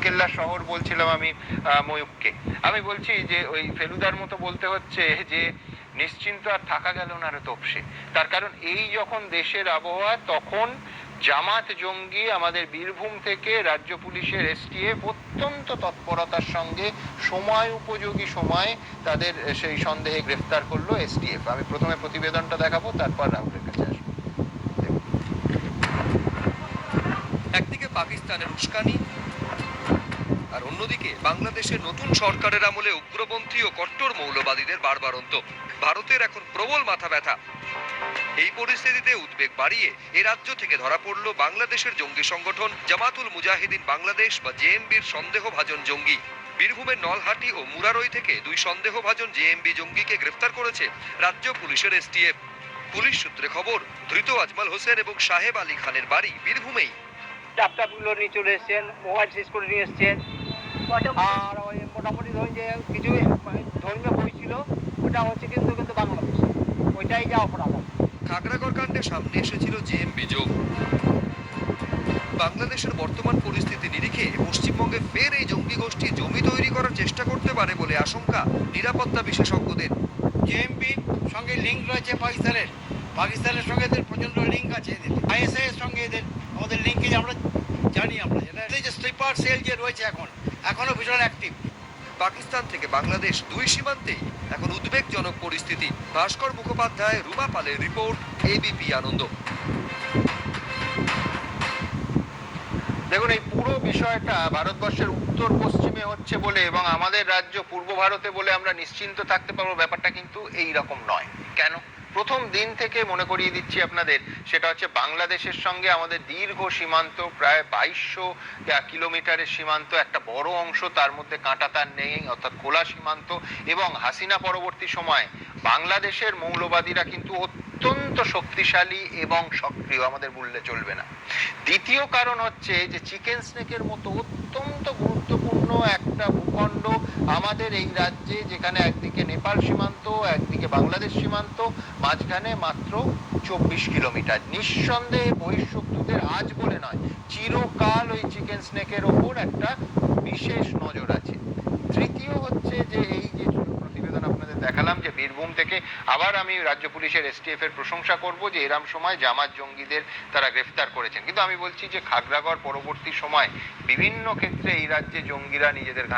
রাউরকেল্লা শহর বলছিলাম আমি ময়ূককে, আমি বলছি যে ওই ফেলুদার মতো বলতে হচ্ছে যে নিশ্চিন্ত আর থাকা গেল না রে তপসে। তার কারণ এই যখন দেশের আবহাওয়া, তখন জামাত জঙ্গি আমাদের বীরভূম থেকে রাজ্য পুলিশের এসটিএফ অত্যন্ত তৎপরতার সঙ্গে সময় উপযোগী সময় তাদের সেই সন্দেহে গ্রেফতার করলো এসটিএফ। আমি প্রথমে প্রতিবেদনটা দেখাবো, তারপর রাহুলের কাছে আসবো। একদিকে পাকিস্তানের উস্কানি, আর অন্যদিকে বাংলাদেশের নতুন সরকারের আমলে উগ্রপন্থী ও কট্টর মৌলবাদীদের বাড়বাড়ন্ত। ভারতের এখন প্রবল মাথা ব্যথা। এই পরিস্থিতিতে উদ্বেগ বাড়িয়ে এ রাজ্য থেকে ধরা পড়ল বাংলাদেশের জঙ্গি সংগঠন জামাতুল মুজাহিদিন বাংলাদেশ বা জেএমবির সন্দেহভাজন জঙ্গি। বীরভূমের নলহাটি ও মুরারই থেকে দুই সন্দেহভাজন জেএমবি জঙ্গিকে গ্রেফতার করেছে রাজ্য পুলিশের এসটিএফ। পুলিশ সূত্রে খবর, ধৃত আজমাল হোসেন এবং সাহেব আলী খানের বাড়ি বীরভূমেই। ল্যাপটপগুলো নিয়ে চলে এসছেন, মোবাইল শেষ করে নিয়ে এসছেন, আর ওই মোটামুটি ধরুন যে কিছু ধর্মীয় বই ছিল, ওটা হচ্ছে কিন্তু কিন্তু বাংলাদেশ, ওইটাই যা অপরাধ। খাগড়াগড় কাণ্ডে সামনে এসেছিল জেএমবি যোগ। বাংলাদেশের বর্তমান পরিস্থিতি নিরিখে পশ্চিমবঙ্গে ফের এই জঙ্গি গোষ্ঠী জমি তৈরি করার চেষ্টা করতে পারে বলে আশঙ্কা নিরাপত্তা বিশেষজ্ঞদের। জেএমপির সঙ্গে লিঙ্ক রয়েছে পাকিস্তানের সঙ্গে এদের প্রচন্ড লিঙ্ক আছে, এদের আইএসআই এর সঙ্গে এদের আমাদের লিঙ্কেজ আমরা জানি। আমরা এটা যে স্লিপার সেল যে রয়েছে এখনো ভীষণ অ্যাক্টিভ। পাকিস্তান থেকে বাংলাদেশ দুই সীমান্তেই এখন উদ্বেগজনক পরিস্থিতি। ভাস্কর মুখোপাধ্যায়, রুমা পালের রিপোর্ট, এবিপি আনন্দ। দেখুন, এই পুরো বিষয়টা ভারতবর্ষের উত্তর পশ্চিমে হচ্ছে বলে এবং আমাদের রাজ্য পূর্ব ভারতে বলে আমরা নিশ্চিন্ত থাকতে পারবো, ব্যাপারটা কিন্তু এই রকম নয়। কেন? প্রথম দিন থেকে মনে করিয়ে দিচ্ছি আপনাদের, সেটা হচ্ছে বাংলাদেশের সঙ্গে আমাদের দীর্ঘ সীমান্ত, প্রায় 2200 কিলোমিটারের সীমান্ত, একটা বড় অংশ তার মধ্যে কাঁটাতার নেই, অর্থাৎ খোলা সীমান্ত। এবং হাসিনা পরবর্তী সময় বাংলাদেশের মৌলবাদীরা কিন্তু অত্যন্ত শক্তিশালী এবং সক্রিয়, আমাদের বললে চলবে না। দ্বিতীয় কারণ হচ্ছে যে চিকেন স্নেকের মতো অত্যন্ত গুরুত্বপূর্ণ একটা ভূখণ্ড আমাদের এই রাজ্যে, যেখানে একদিকে নেপাল সীমান্ত, একদিকে বাংলাদেশ সীমান্ত, মাঝখানে মাত্র 24 কিলোমিটার। নিঃসন্দেহে বহিঃশত্রুদের আজ বলে নয়, চিরকাল ওই চিকেন স্নেকের ওপর একটা বিশেষ নজর আছে। তৃতীয় হচ্ছে যে এই যে প্রতিবেদন আপনাদের দেখালাম যে বীরভূম থেকে, আবার আমি রাজ্য পুলিশের এসটিএফ এর প্রশংসা করব যে এরম সময় জামাত জঙ্গিদের তারা গ্রেফতার করেছেন। কিন্তু আমি বলছি যে খাগড়াগড় পরবর্তী সময় বিভিন্ন ক্ষেত্রে এই রাজ্যে জঙ্গিরা নিজেদের